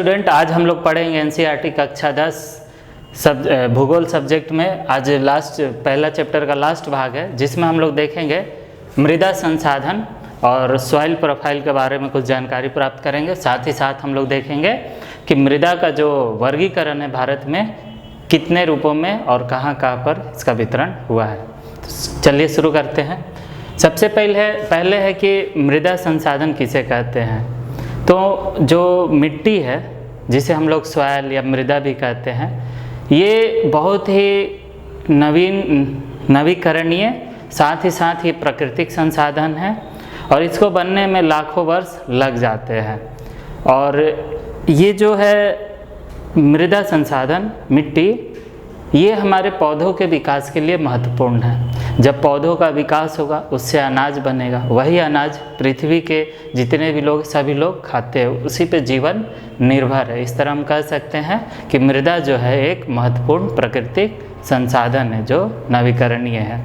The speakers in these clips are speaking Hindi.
स्टूडेंट, आज हम लोग पढ़ेंगे एनसीईआरटी कक्षा 10 भूगोल सब्जेक्ट में। आज पहला चैप्टर का लास्ट भाग है, जिसमें हम लोग देखेंगे मृदा संसाधन और सॉइल प्रोफाइल के बारे में कुछ जानकारी प्राप्त करेंगे। साथ ही साथ हम लोग देखेंगे कि मृदा का जो वर्गीकरण है भारत में कितने रूपों में और कहाँ पर इसका वितरण हुआ है। तो चलिए शुरू करते हैं। सबसे पहले है कि मृदा संसाधन किसे कहते हैं। तो जो मिट्टी है, जिसे हम लोग सॉइल या मृदा भी कहते हैं, ये बहुत ही नवीकरणीय साथ ही साथ ये प्राकृतिक संसाधन है और इसको बनने में लाखों वर्ष लग जाते हैं। और ये जो है मृदा संसाधन मिट्टी, ये हमारे पौधों के विकास के लिए महत्वपूर्ण है। जब पौधों का विकास होगा उससे अनाज बनेगा, वही अनाज पृथ्वी के जितने भी लोग सभी लोग खाते हैं, उसी पे जीवन निर्भर है। इस तरह हम कह सकते हैं कि मृदा जो है एक महत्वपूर्ण प्राकृतिक संसाधन है जो नवीकरणीय है।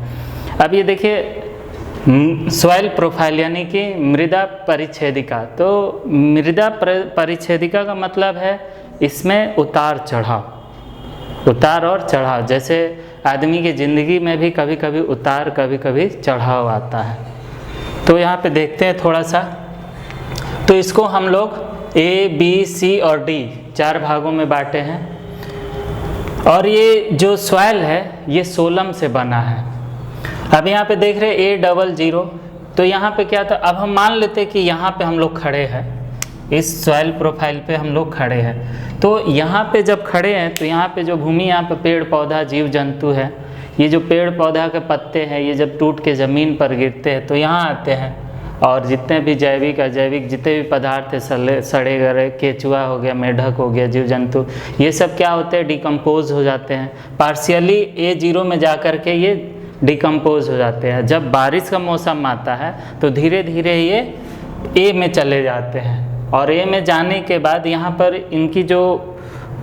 अब ये देखिए सॉइल प्रोफाइल यानी कि मृदा परिच्छेदिका। तो मृदा परिच्छेदिका का मतलब है इसमें उतार और चढ़ाव। जैसे आदमी की ज़िंदगी में भी कभी कभी उतार कभी कभी चढ़ाव आता है। तो यहाँ पे देखते हैं थोड़ा सा। तो इसको हम लोग A, B, C और D 4 भागों में बांटे हैं। और ये जो सॉइल है ये सोलम से बना है। अब यहाँ पे देख रहे A00। तो यहाँ पे क्या था, अब हम मान लेते हैं कि यहाँ पे हम लोग खड़े हैं, इस सॉइल प्रोफाइल पे हम लोग खड़े हैं। तो यहाँ पे जब खड़े हैं तो यहाँ पे जो भूमि, यहाँ पे पेड़ पौधा जीव जंतु है, ये जो पेड़ पौधा के पत्ते हैं ये जब टूट के ज़मीन पर गिरते हैं तो यहाँ आते हैं। और जितने भी जैविक अजैविक जितने भी पदार्थ है, सड़े गले, केचुआ हो गया, मेढक हो गया, जीव जंतु, ये सब क्या होते हैं, डिकम्पोज हो जाते हैं। पार्शियली A0 में जा कर के ये डिकम्पोज हो जाते हैं। जब बारिश का मौसम आता है तो धीरे धीरे ये A में चले जाते हैं। और A में जाने के बाद यहाँ पर इनकी जो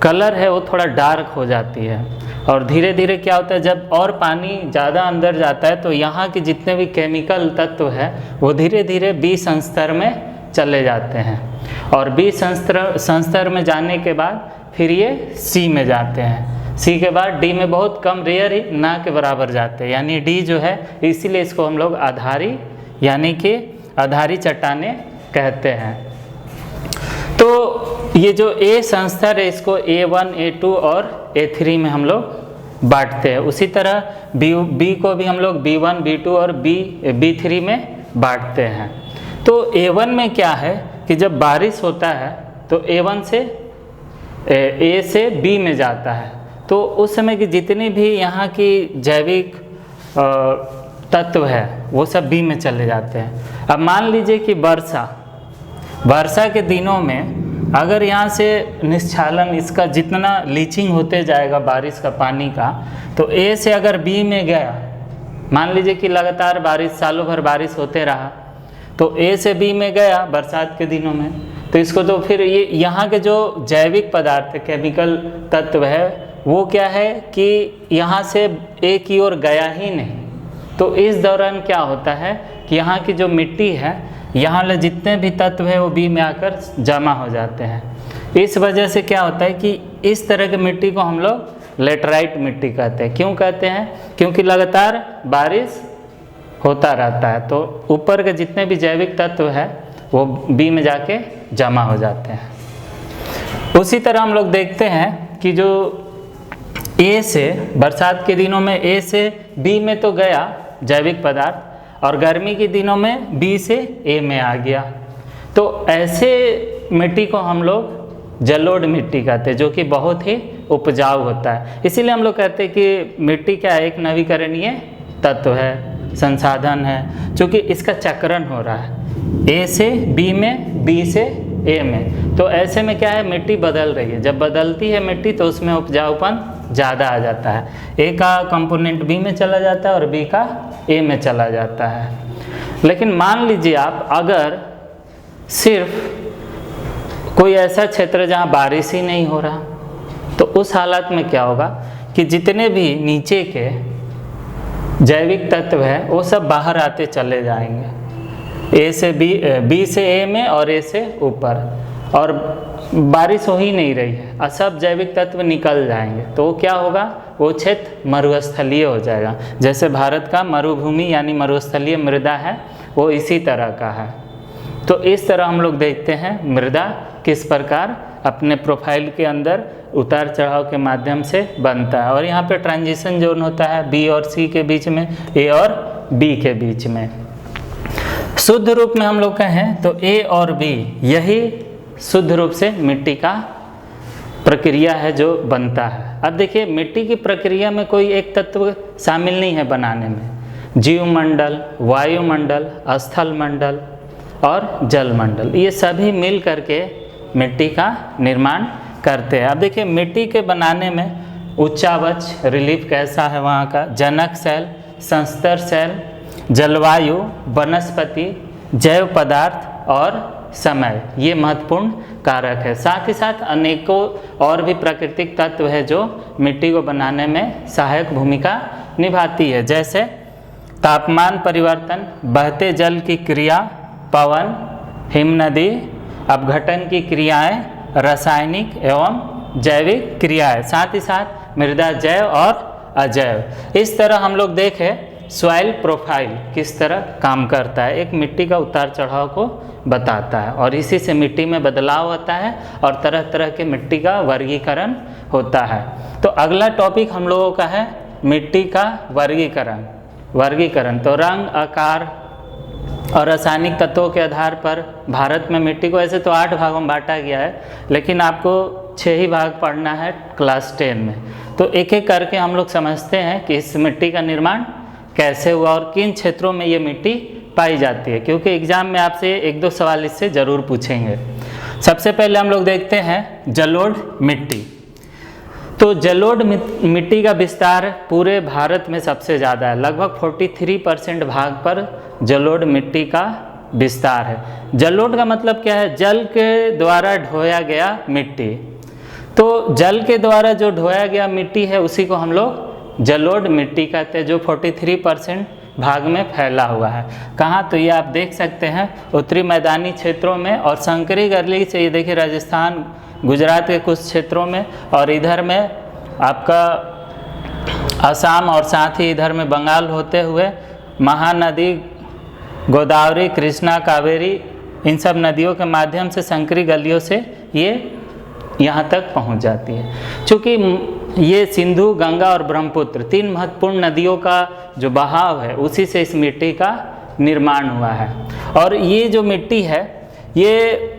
कलर है वो थोड़ा डार्क हो जाती है। और धीरे धीरे क्या होता है, जब और पानी ज़्यादा अंदर जाता है तो यहाँ के जितने भी केमिकल तत्व है वो धीरे धीरे B संस्तर में चले जाते हैं। और B संस्तर में जाने के बाद फिर ये C में जाते हैं। C के बाद D में बहुत कम, रेयर ही, ना के बराबर जाते हैं। यानी D जो है, इसीलिए इसको हम लोग आधारी यानी कि आधारी चट्टाने कहते हैं। तो ये जो A संस्तर है इसको A1, A2 और A3 में हम लोग बांटते हैं। उसी तरह B को भी हम लोग B1, B2 और B3 में बांटते हैं। तो A1 में क्या है कि जब बारिश होता है तो A1 से A से B में जाता है। तो उस समय की जितनी भी यहाँ की जैविक तत्व है वो सब B में चले जाते हैं। अब मान लीजिए कि वर्षा के दिनों में अगर यहाँ से निस्छालन, इसका जितना लीचिंग होते जाएगा बारिश का पानी का, तो A से अगर B में गया, मान लीजिए कि लगातार बारिश, सालों भर बारिश होते रहा, तो A से B में गया बरसात के दिनों में, तो इसको तो फिर ये यहाँ के जो जैविक पदार्थ केमिकल तत्व है वो क्या है कि यहाँ से A की ओर गया ही नहीं। तो इस दौरान क्या होता है कि यहाँ की जो मिट्टी है, यहाँ ले जितने भी तत्व है वो B में आकर जमा हो जाते हैं। इस वजह से क्या होता है कि इस तरह की मिट्टी को हम लोग लेटराइट मिट्टी कहते हैं। क्यों कहते हैं? क्योंकि लगातार बारिश होता रहता है तो ऊपर के जितने भी जैविक तत्व है वो B में जाके जमा हो जाते हैं। उसी तरह हम लोग देखते हैं कि जो A से, बरसात के दिनों में A से B में तो गया जैविक पदार्थ, और गर्मी के दिनों में B से A में आ गया। तो ऐसे मिट्टी को हम लोग जलोढ़ मिट्टी कहते हैं, जो कि बहुत ही उपजाऊ होता है। इसीलिए हम लोग कहते हैं कि मिट्टी क्या है, एक नवीकरणीय तत्व है, संसाधन है, क्योंकि इसका चक्रण हो रहा है A से B में, B से A में। तो ऐसे में क्या है, मिट्टी बदल रही है। जब बदलती है मिट्टी तो उसमें उपजाऊपन ज़्यादा आ जाता है। A का कंपोनेंट B में चला जाता है और B का A में चला जाता है। लेकिन मान लीजिए आप, अगर सिर्फ कोई ऐसा क्षेत्र जहाँ बारिश ही नहीं हो रहा, तो उस हालत में क्या होगा कि जितने भी नीचे के जैविक तत्व है वो सब बाहर आते चले जाएंगे। A से B से A में और A से ऊपर। और बारिश हो ही नहीं रही है और सब जैविक तत्व निकल जाएंगे, तो वो क्या होगा, वो क्षेत्र मरुस्थलीय हो जाएगा। जैसे भारत का मरुभूमि यानी मरुस्थलीय मृदा है, वो इसी तरह का है। तो इस तरह हम लोग देखते हैं मृदा किस प्रकार अपने प्रोफाइल के अंदर उतार चढ़ाव के माध्यम से बनता है। और यहाँ पे ट्रांजिशन जोन होता है बी और सी के बीच में, ए और बी के बीच में। शुद्ध रूप में हम लोग कहें तो ए और बी यही शुद्ध रूप से मिट्टी का प्रक्रिया है जो बनता है। अब देखिए मिट्टी की प्रक्रिया में कोई एक तत्व शामिल नहीं है बनाने में, जीवमंडल, वायुमंडल, स्थल मंडल और जलमंडल, ये सभी मिल करके मिट्टी का निर्माण करते हैं। अब देखिए मिट्टी के बनाने में उच्चावच रिलीफ कैसा है वहाँ का, जनक शैल, संस्तर शैल, जलवायु, वनस्पति, जैव पदार्थ और समय, ये महत्वपूर्ण कारक है। साथ ही साथ अनेकों और भी प्राकृतिक तत्व है जो मिट्टी को बनाने में सहायक भूमिका निभाती है, जैसे तापमान परिवर्तन, बहते जल की क्रिया, पवन, हिमनदी, अपघटन की क्रियाएं, रासायनिक एवं जैविक क्रियाएं, साथ ही साथ मृदा जैव और अजैव। इस तरह हम लोग देखें सॉइल प्रोफाइल किस तरह काम करता है, एक मिट्टी का उतार चढ़ाव को बताता है और इसी से मिट्टी में बदलाव होता है और तरह तरह के मिट्टी का वर्गीकरण होता है। तो अगला टॉपिक हम लोगों का है मिट्टी का वर्गीकरण। तो रंग, आकार और रासायनिक तत्वों के आधार पर भारत में मिट्टी को ऐसे तो 8 भागों में बांटा गया है, लेकिन आपको 6 ही भाग पढ़ना है क्लास 10 में। तो एक एक करके हम लोग समझते हैं कि इस मिट्टी का निर्माण कैसे हुआ और किन क्षेत्रों में ये मिट्टी पाई जाती है, क्योंकि एग्जाम में आपसे 1-2 सवाल इससे ज़रूर पूछेंगे। सबसे पहले हम लोग देखते हैं जलोढ़ मिट्टी। तो जलोढ़ मिट्टी का विस्तार पूरे भारत में सबसे ज़्यादा है, लगभग 43% भाग पर जलोढ़ मिट्टी का विस्तार है। जलोढ़ का मतलब क्या है, जल के द्वारा ढोया गया मिट्टी। तो जल के द्वारा जो ढोया गया मिट्टी है उसी को हम लोग जलोढ़ मिट्टी कहते हैं, जो 43% भाग में फैला हुआ है। कहाँ, तो ये आप देख सकते हैं उत्तरी मैदानी क्षेत्रों में और संकरी गरली से, ये देखिए राजस्थान, गुजरात के कुछ क्षेत्रों में, और इधर में आपका असम और साथ ही इधर में बंगाल होते हुए महानदी गोदावरी, कृष्णा, कावेरी, इन सब नदियों के माध्यम से संकरी गलियों से ये यहाँ तक पहुँच जाती है। चूँकि ये सिंधु, गंगा और ब्रह्मपुत्र 3 महत्वपूर्ण नदियों का जो बहाव है उसी से इस मिट्टी का निर्माण हुआ है। और ये जो मिट्टी है ये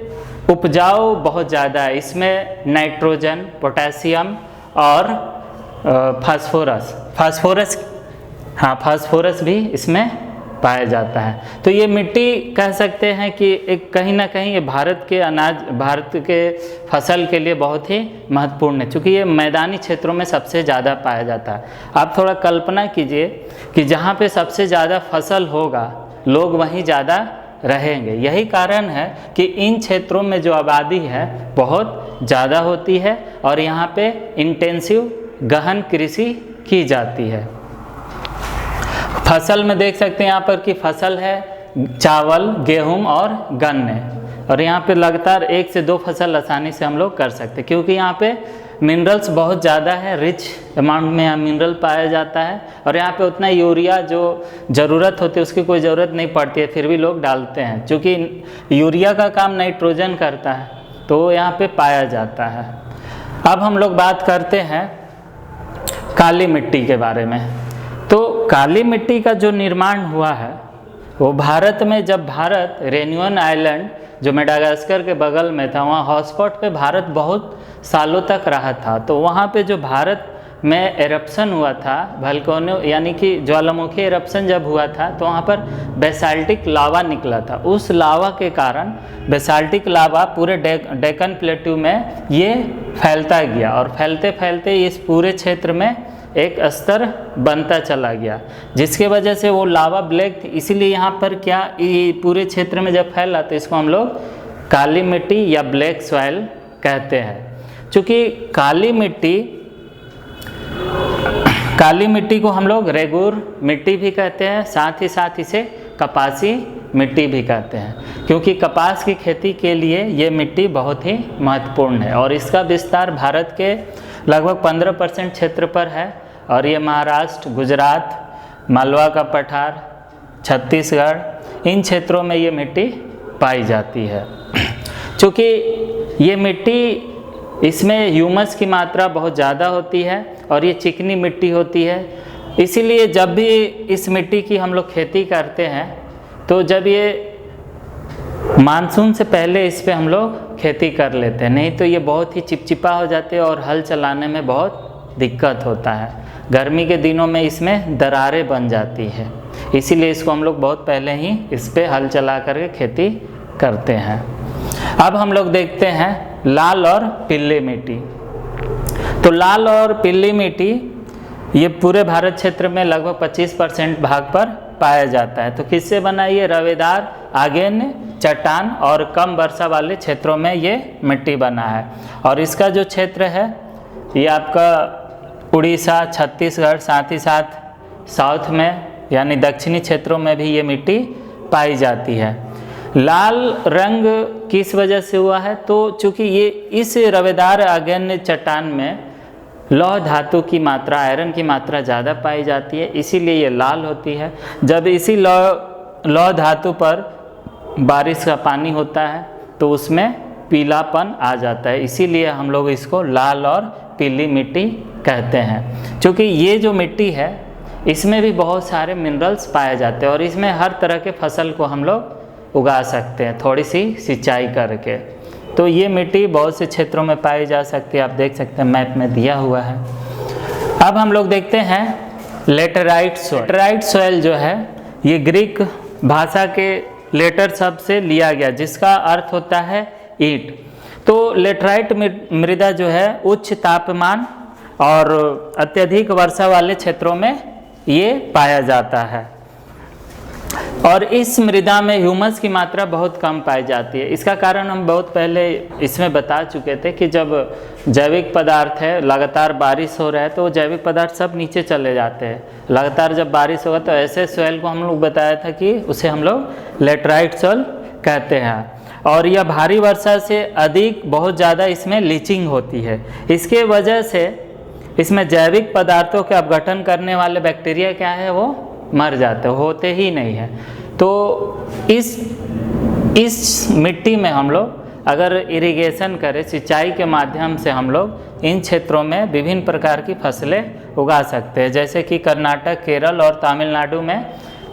उपजाऊ बहुत ज़्यादा है, इसमें नाइट्रोजन, पोटेशियम और फास्फोरस भी इसमें पाया जाता है। तो ये मिट्टी कह सकते हैं कि एक कहीं ना कहीं ये भारत के फसल के लिए बहुत ही महत्वपूर्ण है, क्योंकि ये मैदानी क्षेत्रों में सबसे ज़्यादा पाया जाता है। आप थोड़ा कल्पना कीजिए कि जहाँ पे सबसे ज़्यादा फसल होगा लोग वहीं ज़्यादा रहेंगे। यही कारण है कि इन क्षेत्रों में जो आबादी है बहुत ज़्यादा होती है और यहाँ पे इंटेंसिव गहन कृषि की जाती है। फसल में देख सकते हैं यहाँ पर कि फसल है चावल, गेहूं और गन्ने, और यहाँ पे लगातार 1 से 2 फसल आसानी से हम लोग कर सकते हैं, क्योंकि यहाँ पे मिनरल्स बहुत ज़्यादा है, रिच अमाउंट में यहाँ मिनरल पाया जाता है। और यहाँ पे उतना यूरिया जो ज़रूरत होती है उसकी कोई ज़रूरत नहीं पड़ती है, फिर भी लोग डालते हैं, क्योंकि यूरिया का काम नाइट्रोजन करता है, तो वो यहाँ पे पाया जाता है। अब हम लोग बात करते हैं काली मिट्टी के बारे में। तो काली मिट्टी का जो निर्माण हुआ है वो भारत में, जब भारत रेनियन आइलैंड जो मेडागास्कर के बगल में था, वहाँ हॉटस्पॉट पे भारत बहुत सालों तक रहा था। तो वहाँ पे जो भारत में एरप्शन हुआ था, वोल्केनो यानी कि ज्वालामुखी एरप्शन जब हुआ था, तो वहाँ पर बेसाल्टिक लावा निकला था। उस लावा के कारण बेसाल्टिक लावा पूरे डेक्कन प्लेट्यू में ये फैलता गया और फैलते फैलते इस पूरे क्षेत्र में एक स्तर बनता चला गया, जिसके वजह से वो लावा ब्लैक थी। इसीलिए यहाँ पर क्या ये पूरे क्षेत्र में जब फैला तो इसको हम लोग काली मिट्टी या ब्लैक सॉइल कहते हैं। चूँकि काली मिट्टी को हम लोग रेगुर मिट्टी भी कहते हैं, साथ ही साथ इसे कपासी मिट्टी भी कहते हैं, क्योंकि कपास की खेती के लिए ये मिट्टी बहुत ही महत्वपूर्ण है और इसका विस्तार भारत के लगभग 15% क्षेत्र पर है और ये महाराष्ट्र, गुजरात, मालवा का पठार, छत्तीसगढ़, इन क्षेत्रों में ये मिट्टी पाई जाती है। चूँकि ये मिट्टी, इसमें ह्यूमस की मात्रा बहुत ज़्यादा होती है और ये चिकनी मिट्टी होती है, इसीलिए जब भी इस मिट्टी की हम लोग खेती करते हैं तो जब ये मानसून से पहले इस पे हम लोग खेती कर लेते हैं, नहीं तो ये बहुत ही चिपचिपा हो जाते हैं और हल चलाने में बहुत दिक्कत होता है। गर्मी के दिनों में इसमें दरारें बन जाती है, इसीलिए इसको हम लोग बहुत पहले ही इस पे हल चला करके खेती करते हैं। अब हम लोग देखते हैं लाल और पीली मिट्टी। तो लाल और पीली मिट्टी ये पूरे भारत क्षेत्र में लगभग 25% भाग पर पाया जाता है। तो किससे बना? ये रवेदार, आगेन्य, चट्टान और कम वर्षा वाले क्षेत्रों में ये मिट्टी बना है। और इसका जो क्षेत्र है ये आपका उड़ीसा, छत्तीसगढ़, साथ ही साथ साउथ में यानी दक्षिणी क्षेत्रों में भी ये मिट्टी पाई जाती है। लाल रंग किस वजह से हुआ है? तो चूँकि ये इस रवेदार आगेन्य चट्टान में लौह धातु की मात्रा, आयरन की मात्रा ज़्यादा पाई जाती है, इसीलिए ये लाल होती है। जब इसी लौह धातु पर बारिश का पानी होता है तो उसमें पीलापन आ जाता है, इसीलिए हम लोग इसको लाल और पीली मिट्टी कहते हैं। क्योंकि ये जो मिट्टी है इसमें भी बहुत सारे मिनरल्स पाए जाते हैं और इसमें हर तरह के फसल को हम लोग उगा सकते हैं थोड़ी सी सिंचाई करके। तो ये मिट्टी बहुत से क्षेत्रों में पाई जा सकती है, आप देख सकते हैं मैप में दिया हुआ है। अब हम लोग देखते हैं लेटराइट सॉइल। लेटराइट सॉइल जो है ये ग्रीक भाषा के लेटर शब्द से लिया गया, जिसका अर्थ होता है ईंट। तो लेटराइट मृदा जो है उच्च तापमान और अत्यधिक वर्षा वाले क्षेत्रों में ये पाया जाता है और इस मृदा में ह्यूमस की मात्रा बहुत कम पाई जाती है। इसका कारण हम बहुत पहले इसमें बता चुके थे कि जब जैविक पदार्थ है, लगातार बारिश हो रहा है तो जैविक पदार्थ सब नीचे चले जाते हैं। लगातार जब बारिश होगा तो ऐसे सॉइल को हम लोग बताया था कि उसे हम लोग लेटराइट सॉइल कहते हैं। और यह भारी वर्षा से अधिक बहुत ज़्यादा इसमें लीचिंग होती है। इसके वजह से इसमें जैविक पदार्थों के अपघटन करने वाले बैक्टीरिया क्या है वो मर जाते, होते ही नहीं है। तो इस मिट्टी में हम लोग अगर इरिगेशन करें, सिंचाई के माध्यम से हम लोग इन क्षेत्रों में विभिन्न प्रकार की फसलें उगा सकते हैं। जैसे कि कर्नाटक, केरल और तमिलनाडु में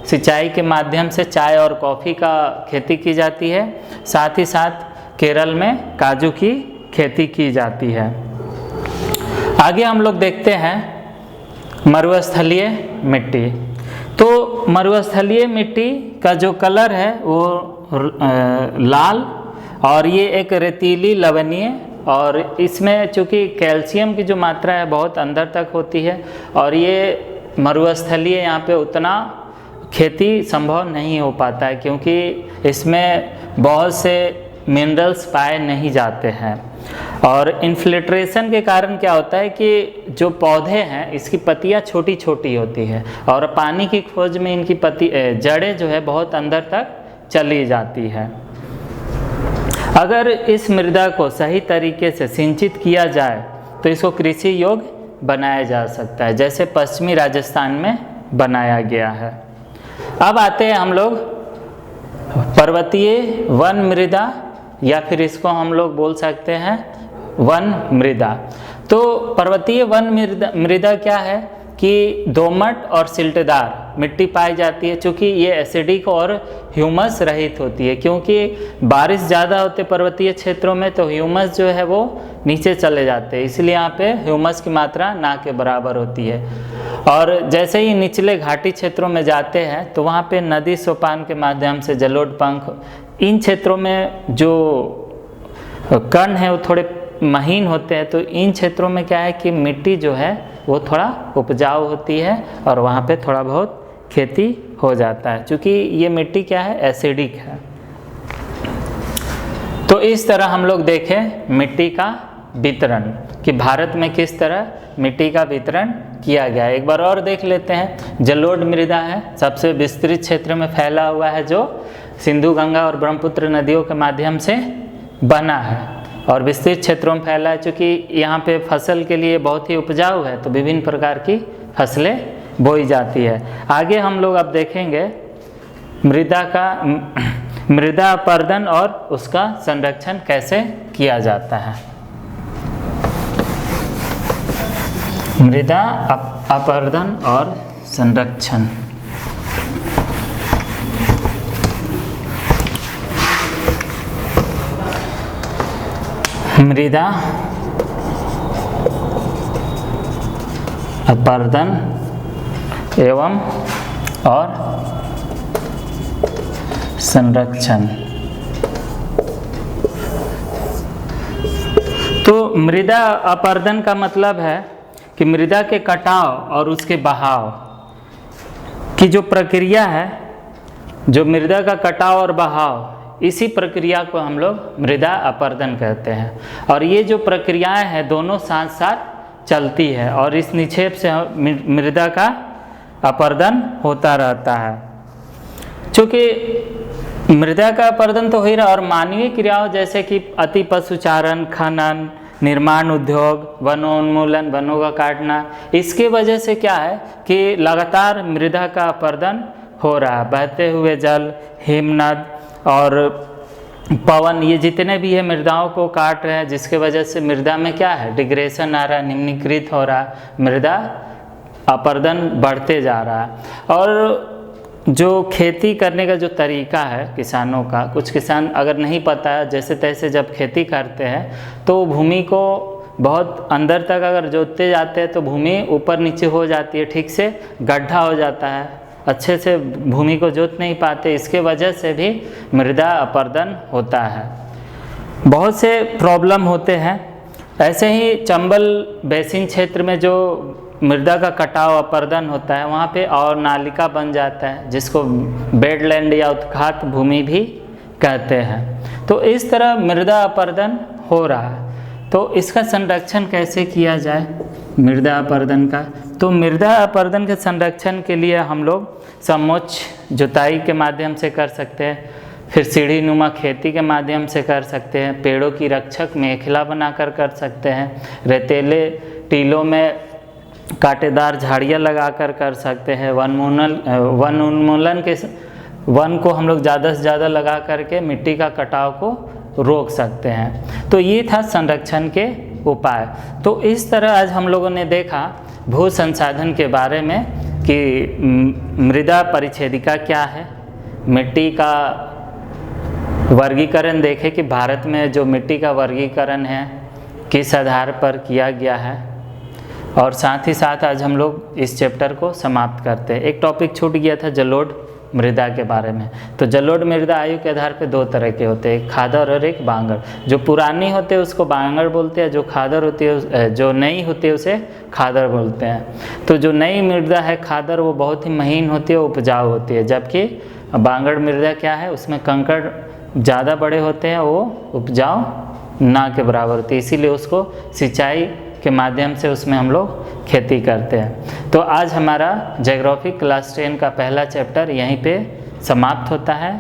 सिंचाई के माध्यम से चाय और कॉफ़ी का खेती की जाती है। साथ ही साथ केरल में काजू की खेती की जाती है। आगे हम लोग देखते हैं मरुस्थलीय मिट्टी। तो मरुस्थलीय मिट्टी का जो कलर है वो लाल और ये एक रेतीली लवणीय, और इसमें चूँकि कैल्शियम की जो मात्रा है बहुत अंदर तक होती है और ये मरुस्थलीय यहाँ पे उतना खेती संभव नहीं हो पाता है क्योंकि इसमें बहुत से मिनरल्स पाए नहीं जाते हैं। और इन्फिल्ट्रेशन के कारण क्या होता है कि जो पौधे हैं इसकी पत्तियां छोटी छोटी होती है और पानी की खोज में इनकी जड़ें जो है बहुत अंदर तक चली जाती है। अगर इस मृदा को सही तरीके से सिंचित किया जाए तो इसको कृषि योग्य बनाया जा सकता है, जैसे पश्चिमी राजस्थान में बनाया गया है। अब आते हैं हम लोग पर्वतीय वन मृदा, या फिर इसको हम लोग बोल सकते हैं वन मृदा। तो पर्वतीय वन मृदा क्या है कि दोमट और सिल्टदार मिट्टी पाई जाती है, चूँकि ये एसिडिक और ह्यूमस रहित होती है। क्योंकि बारिश ज़्यादा होते पर्वतीय क्षेत्रों में तो ह्यूमस जो है वो नीचे चले जाते हैं, इसलिए यहाँ पे ह्यूमस की मात्रा ना के बराबर होती है। और जैसे ही निचले घाटी क्षेत्रों में जाते हैं तो वहाँ पे नदी सोपान के माध्यम से जलोढ़ पंख, इन क्षेत्रों में जो कण है वो थोड़े महीन होते हैं, तो इन क्षेत्रों में क्या है कि मिट्टी जो है वो थोड़ा उपजाऊ होती है और वहाँ पे थोड़ा बहुत खेती हो जाता है, क्योंकि ये मिट्टी क्या है एसिडिक है। तो इस तरह हम लोग देखें मिट्टी का वितरण कि भारत में किस तरह मिट्टी का वितरण किया गया है। एक बार और देख लेते हैं। जलोढ़ मृदा है, सबसे विस्तृत क्षेत्र में फैला हुआ है जो सिंधु, गंगा और ब्रह्मपुत्र नदियों के माध्यम से बना है और विस्तृत क्षेत्रों में फैला है। चूँकि यहाँ पे फसल के लिए बहुत ही उपजाऊ है तो विभिन्न प्रकार की फसलें बोई जाती है। आगे हम लोग अब देखेंगे मृदा अपरदन और उसका संरक्षण कैसे किया जाता है। मृदा अपरदन और संरक्षण। मृदा अपरदन एवं और संरक्षण। तो मृदा अपरदन का मतलब है कि मृदा के कटाव और उसके बहाव की जो प्रक्रिया है, जो मृदा का कटाव और बहाव, इसी प्रक्रिया को हम लोग मृदा अपरदन कहते हैं। और ये जो प्रक्रियाएं हैं दोनों साथ साथ चलती है और इस निक्षेप से मृदा का अपरदन होता रहता है। चूँकि मृदा का अपरदन तो हो ही रहा और मानवीय क्रियाओं जैसे कि अति पशुचारण, खनन, निर्माण उद्योग, वनोन्मूलन, वनों का काटना, इसके वजह से क्या है कि लगातार मृदा का अपरदन हो रहा है। बहते हुए जल, हिमनद और पवन, ये जितने भी है मृदाओं को काट रहे हैं, जिसके वजह से मृदा में क्या है डिग्रेशन आ रहा है, निम्नीकृत हो रहा है, मृदा अपरदन बढ़ते जा रहा है। और जो खेती करने का जो तरीका है किसानों का, कुछ किसान अगर नहीं पता है जैसे तैसे जब खेती करते हैं तो भूमि को बहुत अंदर तक अगर जोतते जाते हैं तो भूमि ऊपर नीचे हो जाती है, ठीक से गड्ढा हो जाता है, अच्छे से भूमि को जोत नहीं पाते। इसके वजह से भी मृदा अपरदन होता है। बहुत से प्रॉब्लम होते हैं। ऐसे ही चंबल बेसिन क्षेत्र में जो मृदा का कटाव अपरदन होता है वहाँ पे और नालिका बन जाता है, जिसको बेडलैंड या उत्खात भूमि भी कहते हैं। तो इस तरह मृदा अपरदन हो रहा है। तो इसका संरक्षण कैसे किया जाए मृदा अपरदन का? तो मृदा अपरदन के संरक्षण के लिए हम लोग समोच्च जुताई के माध्यम से कर सकते हैं, फिर सीढ़ी नुमा खेती के माध्यम से कर सकते हैं, पेड़ों की रक्षक मेखला बनाकर कर सकते हैं, रेतीले टीलों में कांटेदार झाड़ियाँ लगाकर कर सकते हैं, वन उन्मूलन के वन को हम लोग ज़्यादा से ज़्यादा लगा करके मिट्टी का कटाव को रोक सकते हैं। तो ये था संरक्षण के उपाय। तो इस तरह आज हम लोगों ने देखा भू संसाधन के बारे में कि मृदा परिच्छेदिका क्या है, मिट्टी का वर्गीकरण देखे कि भारत में जो मिट्टी का वर्गीकरण है किस आधार पर किया गया है, और साथ ही साथ आज हम लोग इस चैप्टर को समाप्त करते हैं। एक टॉपिक छूट गया था जलोढ़ मृदा के बारे में। तो जलोढ़ मृदा आयु के आधार पे दो तरह के होते हैं, एक खादर और एक बांगर। जो पुरानी होते हैं उसको बांगर बोलते हैं, जो खादर होती है, जो नई होती है उसे खादर बोलते हैं। तो जो नई मृदा है खादर वो बहुत ही महीन होती है, उपजाऊ होती है, जबकि बांगर मृदा क्या है उसमें कंकड़ ज़्यादा बड़े होते हैं, वो उपजाऊ ना के बराबर होती है, इसीलिए उसको सिंचाई के माध्यम से उसमें हम लोग खेती करते हैं। तो आज हमारा ज्योग्राफी क्लास 10 का पहला चैप्टर यहीं पे समाप्त होता है।